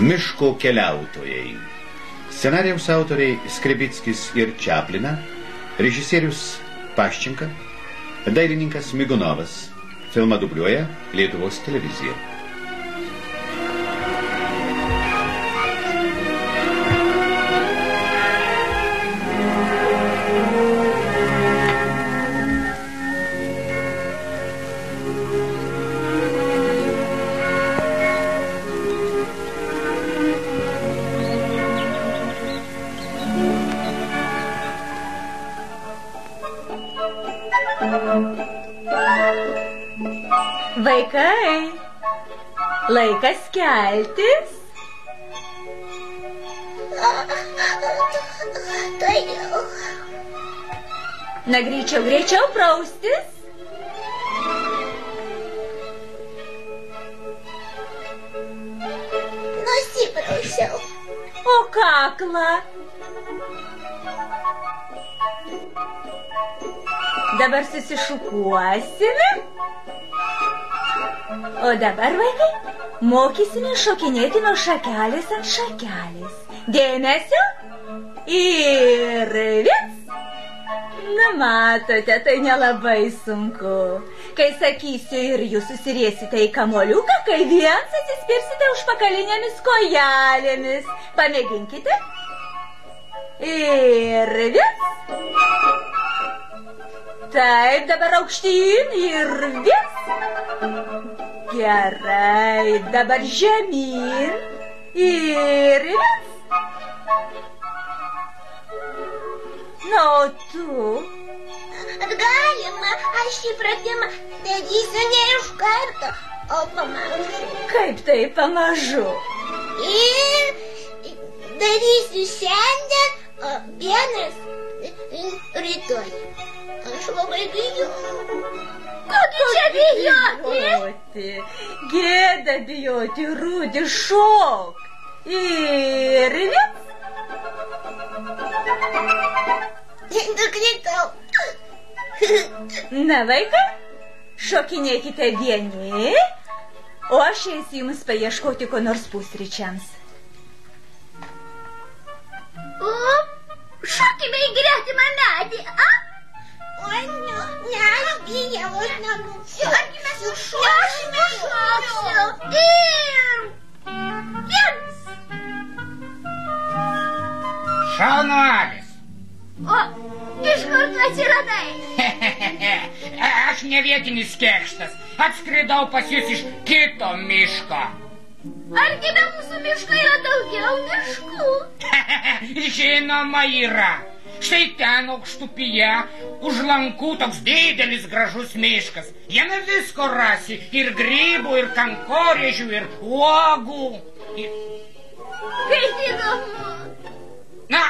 Miško keliautojai. Scenarijaus autoriai Skribickis ir Čaplina, režisierius Paščenka, dailininkas Migunovas. Filmą dubliuoja Lietuvos televizija. Vaikai, laikas keltis. Tai jau. Na, greičiau praustis. Nusiprausiau. O kaklą? Dabar susišukuosime. O dabar, vaikai, mokysime šokinėti nuo šakelės ant šakelės. Dėmesio. Ir vis. Na, matote, tai nelabai sunku. Kai sakysiu ir jūs susiriesite į kamoliuką, kai viens atsispirsite užpakalinėmis kojelėmis. Pamėginkite. Ir vis. Taip, dabar aukštyn ir vis. Gerai, dabar žemyn ir vis. Na, o tu? Galima, aš šį pratimą darysiu ne iš karto, o pamažu. Kaip tai pamažu? Ir darysiu šiandien, o vienas rytoj. Aš labai bijau. Kogi čia bijoti? Gėda bijoti, Rudi, šok. Ir vis. Nukritau. Na, vaikai, šokinėkite vieni, o aš eisiu jums paieškoti ko nors pusryčiams. O, šokime į gretimą medį, a? Oi, ne, aš bijau, aš nebūsiu. Argi mes jau šoksime, šoksiu. Ir viens. Šaunuolis. O, iš kur tu atsiradai? Aš ne vietinis kėkštas. Atskridau pas jūs iš kito miško. Argi be mūsų miško yra daugiau miškų? Žinoma yra. Štai ten aukštupyje, už lankų toks didelis gražus miškas. Jame visko rasi, ir grybų, ir kankorėžių, ir uogų. Kaip įdomu. Na,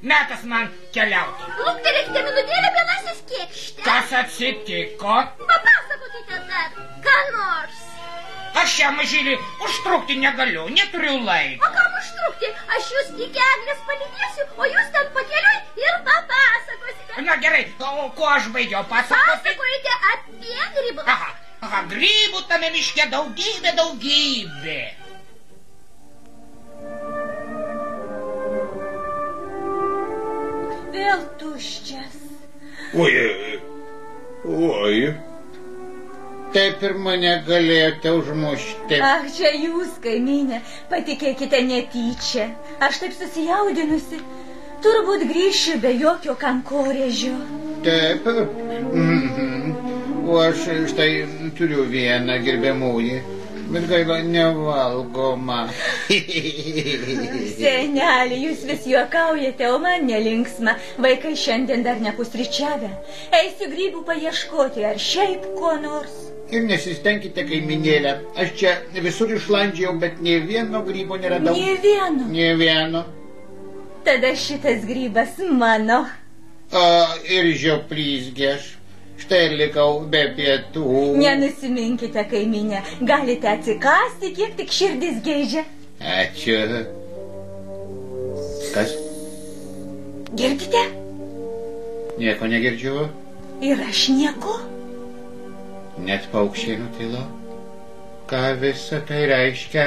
metas man keliauti. Luktelėkite minutėlę, benasis kėkšte. Kas atsitiko? Papasakokite dar, ką nors. Aš šią mažylį užtrukti negaliu, neturiu laiko. O kam užtrukti? Aš jūs iki eglės palydėsiu, o jūs ten pakeliui ir papasakosite. Na gerai, o kuo aš baigiau pasakoti? Pasakojate apie grybus. Aha, grybų tame miške daugybė. Vėl tuščias. Oi. Taip ir mane galėjote užmušti. Ach, čia jūs, kaimynė, patikėkite netyčia. Aš taip susijaudinusi. Turbūt grįšiu be jokio kankorėžio. Taip. O aš štai turiu vieną, gerbiamoji, bet gaila nevalgoma. Senelį, jūs vis juokaujate, o man nelinksma. Vaikai šiandien dar nepusryčiavę. Eisiu grybų paieškoti, ar šiaip ko nors. Ir nesistengkite, kaiminėlę. Aš čia visur išlandžiau, bet nė vieno grybo neradau. Nė vieno? Nė vieno. Tada šitas grybas mano. Ir žioplysgė aš. Štai likau be pietų. Nenusiminkite, kaiminė. Galite atsikasti, kiek tik širdis geidžia. Ačiū. Kas? Girdite? Nieko negirdžiu. Ir aš nieko. Net paukščiai nutilo. Ką visa tai reiškia?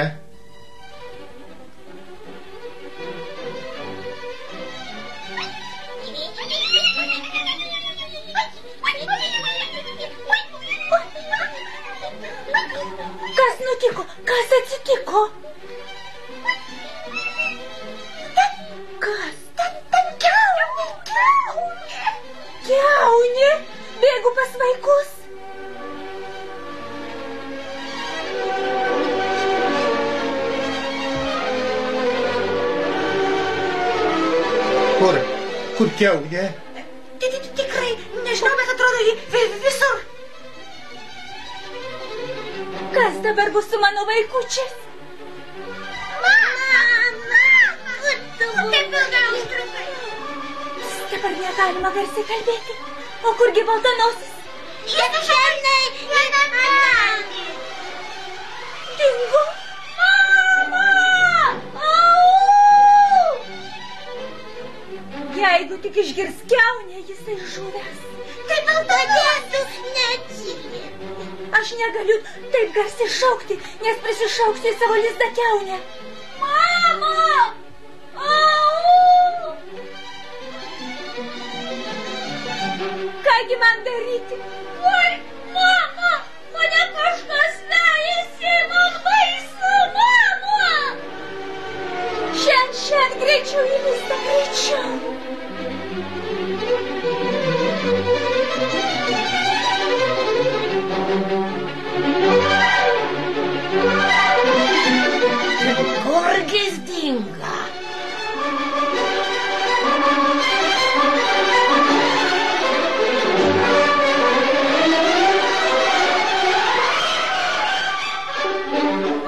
Oho. Kas? Ten kiaunė. Kiaunė? Bėgu pas vaikus. Kur kiaunė? Tikrai, nežinau, bet atrodo visur. Kas dabar bus su mano vaikučiais? Mama, kur tu buvai? Taip ilgai užtrukai. Dabar negalima garsiai kalbėti. O kurgi Baltanosis? Jis šernai, Dingo? Jeigu tik išgirs kiaunę, jisai žuvęs. tai baltodėtų neatsiliepė. Aš negaliu taip garsiai šaukti, nes prisišauksiu į savo lizdą kiaunę. Mama! Au! Kągi man daryti? Oi, mama! Mane kažkas vejasi, man baisu, mama! Šiandien greičiau į lizdą, greičiau. Kurgis dingo?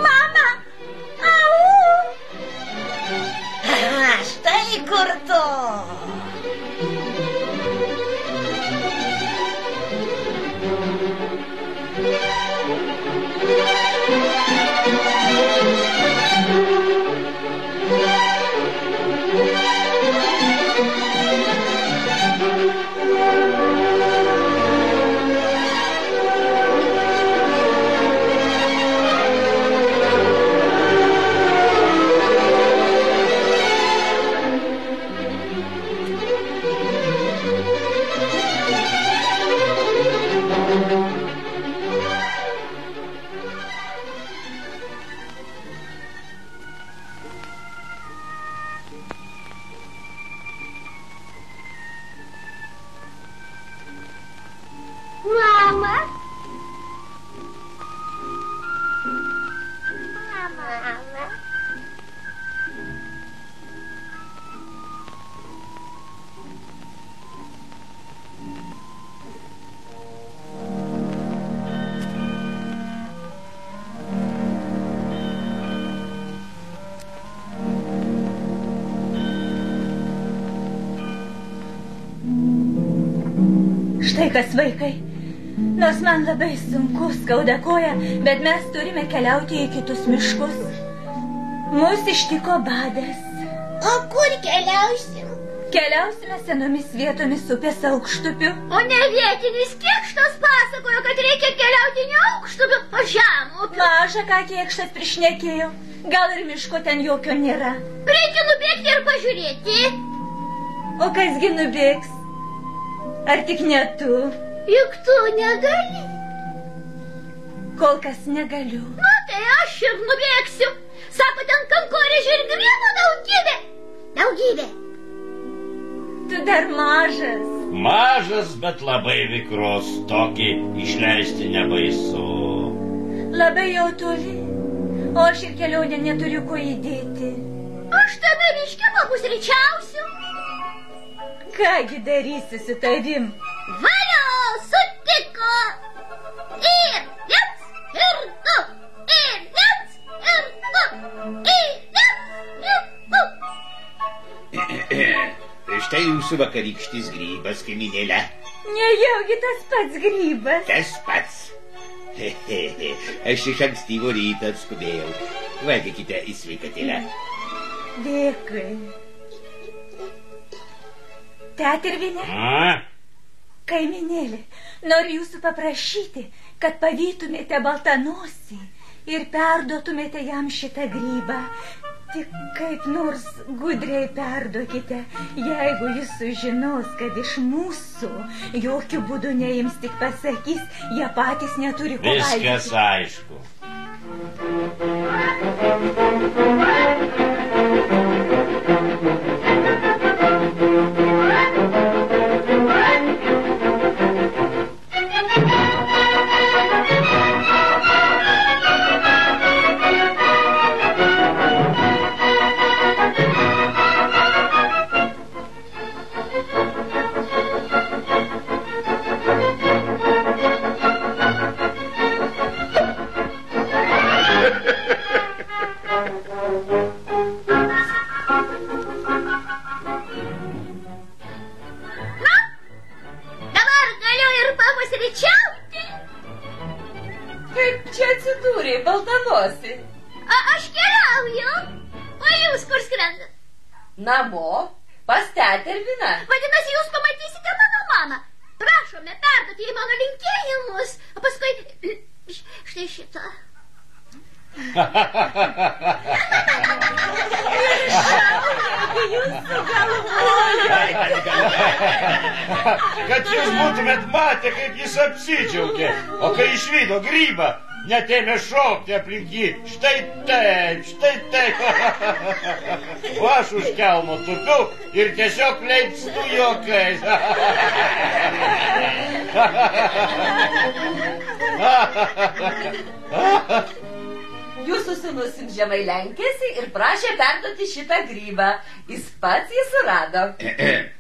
Mama! Au! Štai kur tu. Štai kas, vaikai, nors man labai sunku, skauda koja, bet mes turime keliauti į kitus miškus. Mus ištiko badas. O kur keliausim? Keliausime senomis vietomis upės aukštupiu. O ne vietinis Kėkštas pasakojo, kad reikia keliauti ne aukštupiu, o žemupiu. Maža, ką Kėkštas prišnekėjo. Gal ir miško ten jokio nėra. Reikia nubėgti ir pažiūrėti. O kasgi nubėgs? Ar tik ne tu? Juk tu negali. Kol kas negaliu. Na, tai aš ir nubėgsiu. Sako, ten kankorėžių ir grybų daugybė. Daugybė. Tu dar mažas. Mažas, bet labai vikrus. Tokį išleisti nebaisu. Labai jau toli. O aš ir kelionę neturiu ko įdėti. Aš tada miške papusryčiausiu. Kągi darysi su tavim? Valio, sutiko. Ir viens, ir du. Ir viens, ir du. Ir viens, ir du. Štai jūsų vakarykštis grybas, kaimynėle. Nejaugi tas pats grybas. Tas pats. Aš iš ankstyvo ryto atskubėjau. Valgykite į sveikatėlę. Dėkui. Tetervinė, kaiminėlė, noriu jūsų paprašyti, kad pavytumėte Baltanosį ir perduotumėte jam šitą grybą. Tik kaip nors gudriai perduokite, jeigu jis sužinos, kad iš mūsų jokių būdų neims, tik pasakys, jie patys neturi ko valgyti. Viskas aišku. Namo, pas tetę Erviną. Vadinasi, jūs pamatysite mano mamą. Prašome, perduoti jai mano linkėjimus. O paskui, štai šitą. Kad jūs būtumėt matę, kaip jis apsidžiaugė, o kai išvydo grybą, net ėmė šokti aplink jį. Štai taip, štai taip. O aš už kelmo tupiu ir tiesiog leipstu juokais. Jūsų sūnus žemai lenkėsi ir prašė perduoti šitą grybą. Jis pats jį surado. Taip.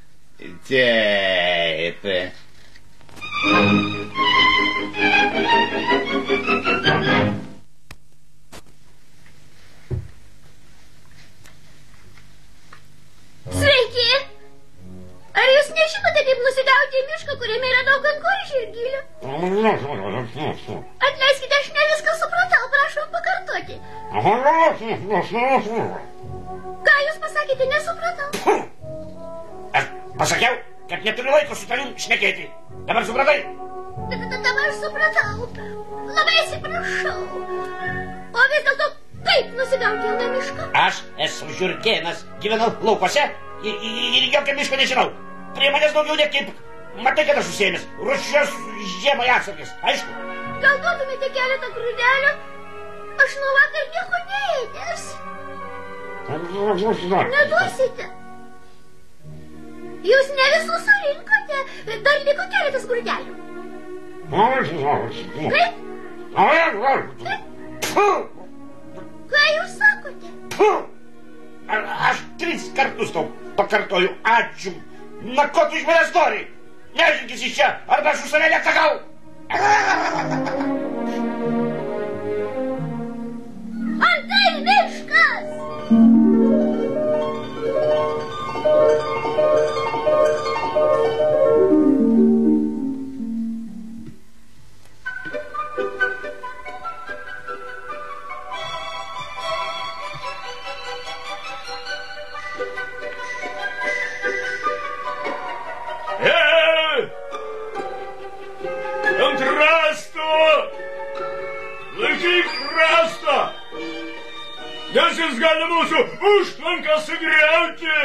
Sveiki! Ar jūs nežinote, kaip nusigauti į mišką, kuriame yra daug kankorėžių ir gilių? Atleiskite, aš ne viską supratau, prašom pakartoti. Ką jūs pasakėte, nesupratau? Aš pasakiau, kad neturiu laiko su tavim šnekėti. Dabar supratai? Dabar supratau. Labai atsiprašau. O vis dėlto, kaip nusigauti jauną mišką? Aš esu žiurkėnas, gyvenau laukuose ir jokio miško nežinau. Prie manęs daugiau nekip. Matai, kad aš užsiėmęs. Ruošiuos žiemai atsargas, aišku. Gal duotumėte keletą grūdelių? Aš nuo vakar nieko neėdęs. Neduosite. Jūs ne visus surinkote. Dar liko keletas grūdelių. Kaip? Ką jūs sakote? Aš 3 kartus tau pakartoju ačiū. Na, ko tu iš manęs nori? Nežinkis iš čia, arba aš už save neatsakau. Antai miškas! Nes jis gali mūsų užtvanką sugriauti.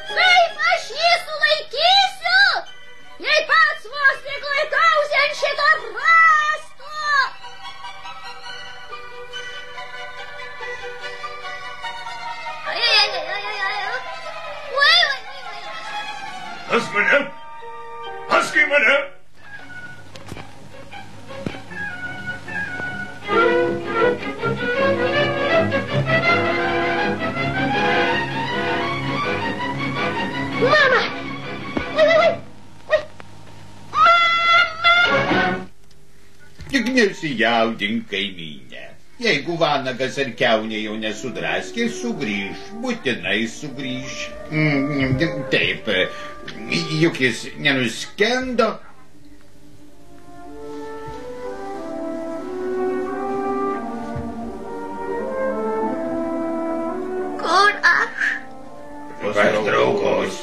Kaip aš jį sulaikysiu, jei pats vos tik laikausi ant šito rąsto? Pask mane, paskai mane. Mama! Tik nesijaudink, kaimynė. Jeigu vanagas ar kiaunė jau nesudraskė, sugrįž, būtinai sugrįž. Taip, juk jis nenuskendo. Kur aš? Pas draugus.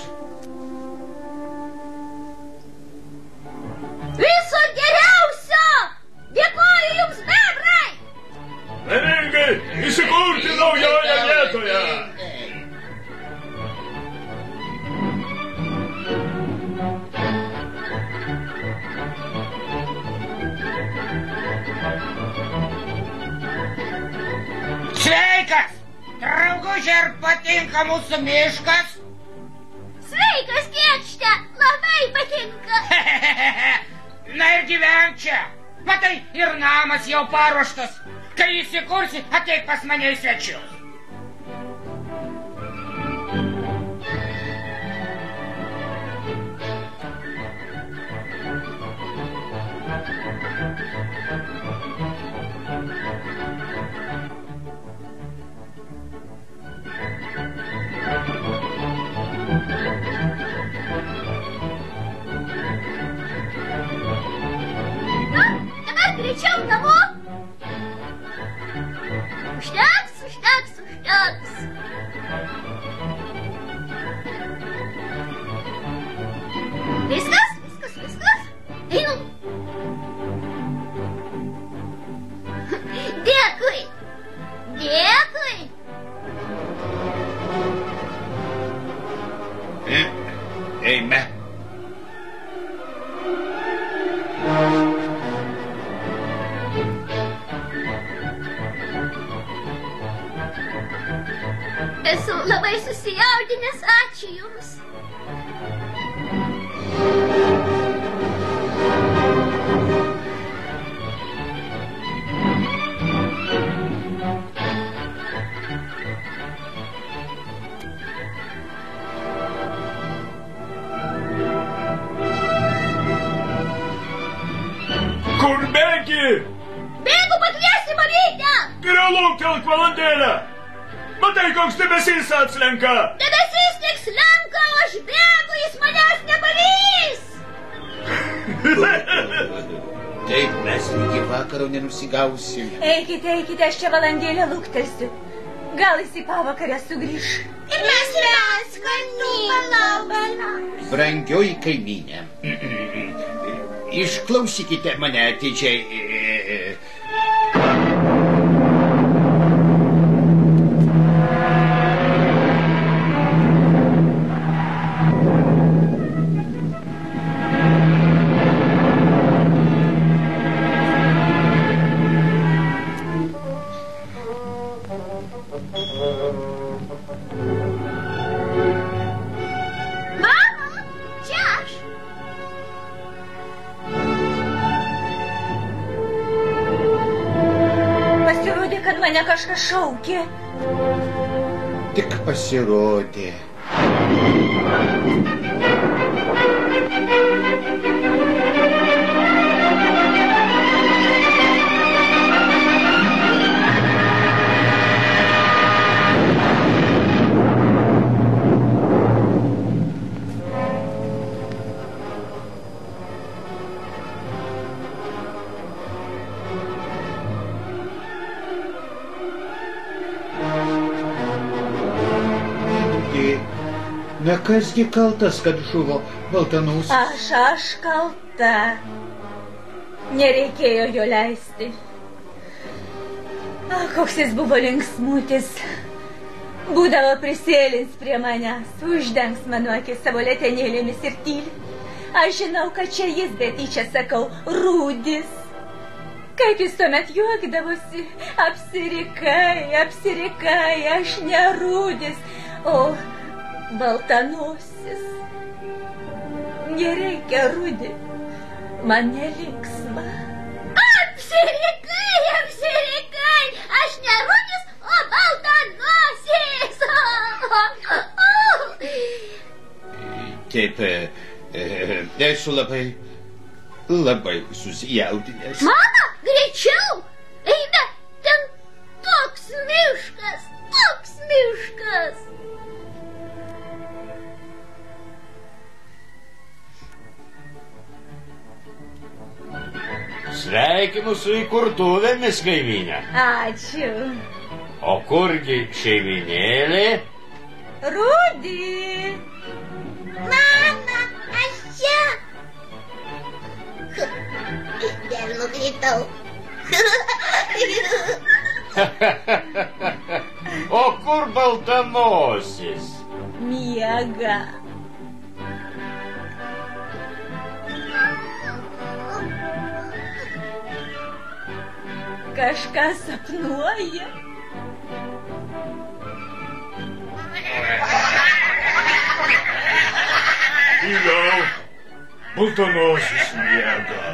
Viso geriausio! Dėkoju jums, bebrai! Laimingai įsikurti naujoje vietoje. Močiute, ar patinka mūsų miškas? Sveikas, tėčte, labai patinka. Na ir gyvenk čia. Matai, ir namas jau paruoštas. Kai įsikursi, ateik pas mane į svečius. Greičiau namo. Užteks. Viskas. Einu. Dėkui. Eime. Esu labai susijaudinęs, ačiū Jums. Kur bėgi? Bėgu pakviesti Marytę. Geriau lauktelk valandėlę. Matai, koks debesys atslenka. Debesys tik slenka, o aš bėgu, jis manęs nepavys. Taip mes iki vakaro nenusigausime. Eikite, aš čia valandėlę luktelsiu. Gal jis į pavakarę sugrįš. Ir mes kartu palauksime. Brangioji kaimynė, išklausykite mane atidžiai. Mane kažkas šaukė. Tik pasirodė. Na kasgi kaltas, kad žuvo Baltanausis? Aš kalta. Nereikėjo jo leisti. Koks jis buvo linksmutis. Būdavo prisėlins prie manęs, uždengs mano akis savo letenėlėmis ir tyli. Aš žinau, kad čia jis, bet tyčia sakau, Rūdis. Kaip jis tuomet juokdavosi. Apsirikai, aš ne Rūdis, o Baltanosis. Nereikia, Rūdi, man nelinksma. Apsirikai, aš ne Rūdis, o Baltanosis. Taip, esu labai susijaudinęs. Mama, greičiau, eime, ten toks miškas. Sveikinu su įkurtuvėmis, kaimynė. Ačiū. O kurgi šeiminėlė? Rūdi. Mama, aš čia. Vėl nukritau. O kur Baltanosis? Miega. Kažkas sapnuoja. Baltanosis miega.